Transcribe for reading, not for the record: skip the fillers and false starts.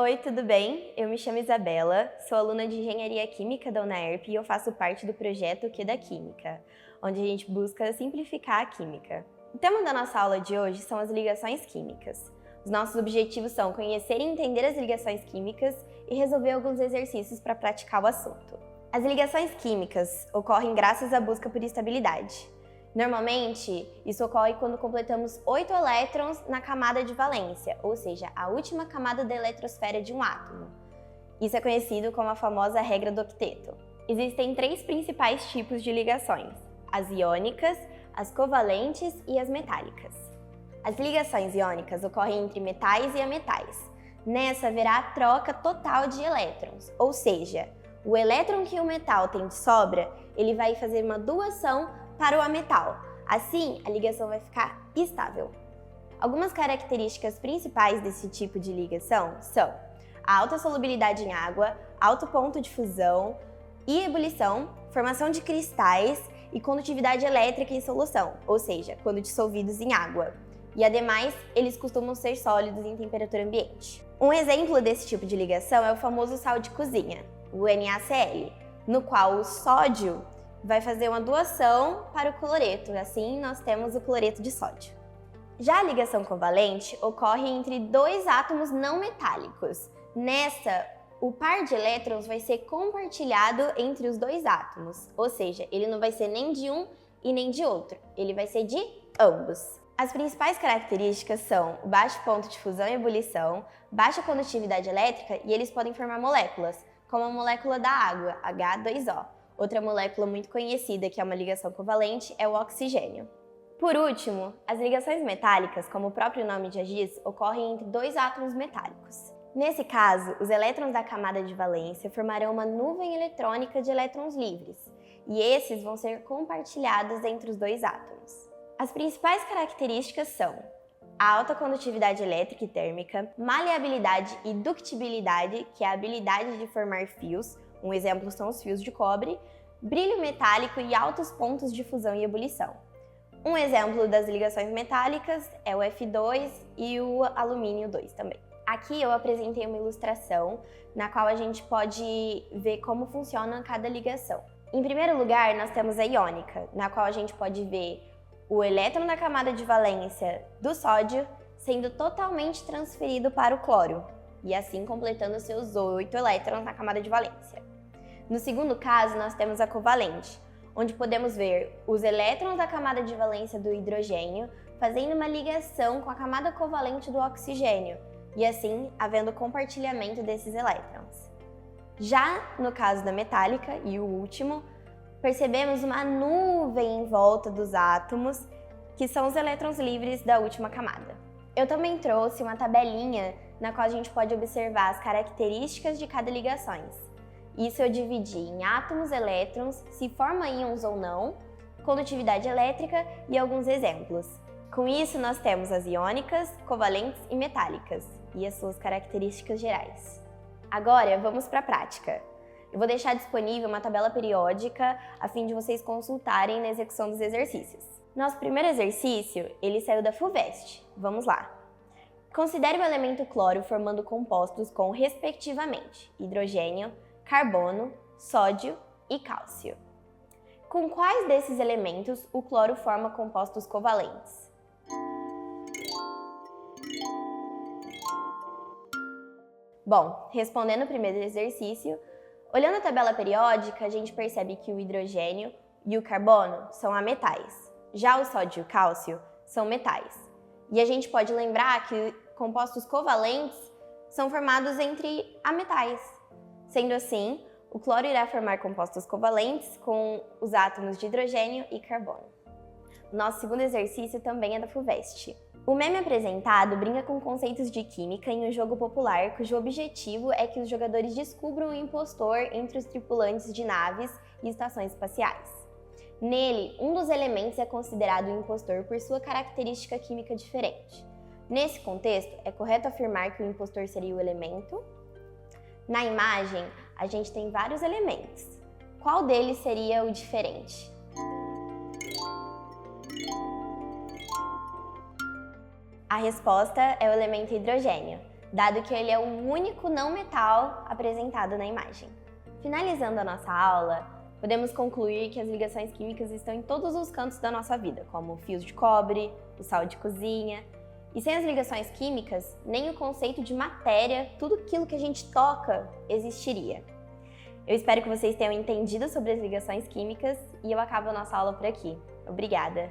Oi, tudo bem? Eu me chamo Isabela, sou aluna de Engenharia Química da UNAERP e eu faço parte do projeto O Que da Química, onde a gente busca simplificar a química. O tema da nossa aula de hoje são as ligações químicas. Os nossos objetivos são conhecer e entender as ligações químicas e resolver alguns exercícios para praticar o assunto. As ligações químicas ocorrem graças à busca por estabilidade. Normalmente, isso ocorre quando completamos 8 elétrons na camada de valência, ou seja, a última camada da eletrosfera de um átomo. Isso é conhecido como a famosa regra do octeto. Existem 3 principais tipos de ligações: as iônicas, as covalentes e as metálicas. As ligações iônicas ocorrem entre metais e ametais. Nessa haverá a troca total de elétrons, ou seja, o elétron que o metal tem de sobra, ele vai fazer uma doação para o ametal. Assim, a ligação vai ficar estável. Algumas características principais desse tipo de ligação são a alta solubilidade em água, alto ponto de fusão e ebulição, formação de cristais e condutividade elétrica em solução, ou seja, quando dissolvidos em água. E ademais, eles costumam ser sólidos em temperatura ambiente. Um exemplo desse tipo de ligação é o famoso sal de cozinha, o NaCl, no qual o sódio vai fazer uma doação para o cloreto, assim nós temos o cloreto de sódio. Já a ligação covalente ocorre entre 2 átomos não metálicos. Nessa, o par de elétrons vai ser compartilhado entre os 2 átomos, ou seja, ele não vai ser nem de um e nem de outro, ele vai ser de ambos. As principais características são o baixo ponto de fusão e ebulição, baixa condutividade elétrica e eles podem formar moléculas, como a molécula da água, H2O. Outra molécula muito conhecida, que é uma ligação covalente, é o oxigênio. Por último, as ligações metálicas, como o próprio nome já diz, ocorrem entre 2 átomos metálicos. Nesse caso, os elétrons da camada de valência formarão uma nuvem eletrônica de elétrons livres, e esses vão ser compartilhados entre os 2 átomos. As principais características são a alta condutividade elétrica e térmica, maleabilidade e ductibilidade, que é a habilidade de formar fios. Um exemplo são os fios de cobre, brilho metálico e altos pontos de fusão e ebulição. Um exemplo das ligações metálicas é o F2 e o alumínio 2 também. Aqui eu apresentei uma ilustração na qual a gente pode ver como funciona cada ligação. Em primeiro lugar, nós temos a iônica, na qual a gente pode ver o elétron na camada de valência do sódio sendo totalmente transferido para o cloro, e assim completando seus 8 elétrons na camada de valência. No segundo caso, nós temos a covalente, onde podemos ver os elétrons da camada de valência do hidrogênio fazendo uma ligação com a camada covalente do oxigênio, e assim havendo compartilhamento desses elétrons. Já no caso da metálica, e o último, percebemos uma nuvem em volta dos átomos, que são os elétrons livres da última camada. Eu também trouxe uma tabelinha na qual a gente pode observar as características de cada ligação. Isso eu dividi em átomos, elétrons, se forma íons ou não, condutividade elétrica e alguns exemplos. Com isso, nós temos as iônicas, covalentes e metálicas, e as suas características gerais. Agora, vamos para a prática. Eu vou deixar disponível uma tabela periódica a fim de vocês consultarem na execução dos exercícios. Nosso primeiro exercício, ele saiu da FUVEST. Vamos lá. Considere o elemento cloro formando compostos com, respectivamente, hidrogênio, carbono, sódio e cálcio. Com quais desses elementos o cloro forma compostos covalentes? Bom, respondendo o primeiro exercício, olhando a tabela periódica, a gente percebe que o hidrogênio e o carbono são ametais. Já o sódio e o cálcio são metais. E a gente pode lembrar que compostos covalentes são formados entre ametais. Sendo assim, o cloro irá formar compostos covalentes com os átomos de hidrogênio e carbono. Nosso segundo exercício também é da FUVEST. O meme apresentado brinca com conceitos de química em um jogo popular cujo objetivo é que os jogadores descubram o impostor entre os tripulantes de naves e estações espaciais. Nele, um dos elementos é considerado o impostor por sua característica química diferente. Nesse contexto, é correto afirmar que o impostor seria o elemento? Na imagem, a gente tem vários elementos. Qual deles seria o diferente? A resposta é o elemento hidrogênio. dado que ele é o único não metal apresentado na imagem. Finalizando a nossa aula, podemos concluir que as ligações químicas estão em todos os cantos da nossa vida, como fios de cobre, o sal de cozinha. E sem as ligações químicas, nem o conceito de matéria, tudo aquilo que a gente toca, existiria. Eu espero que vocês tenham entendido sobre as ligações químicas e eu acabo a nossa aula por aqui. Obrigada!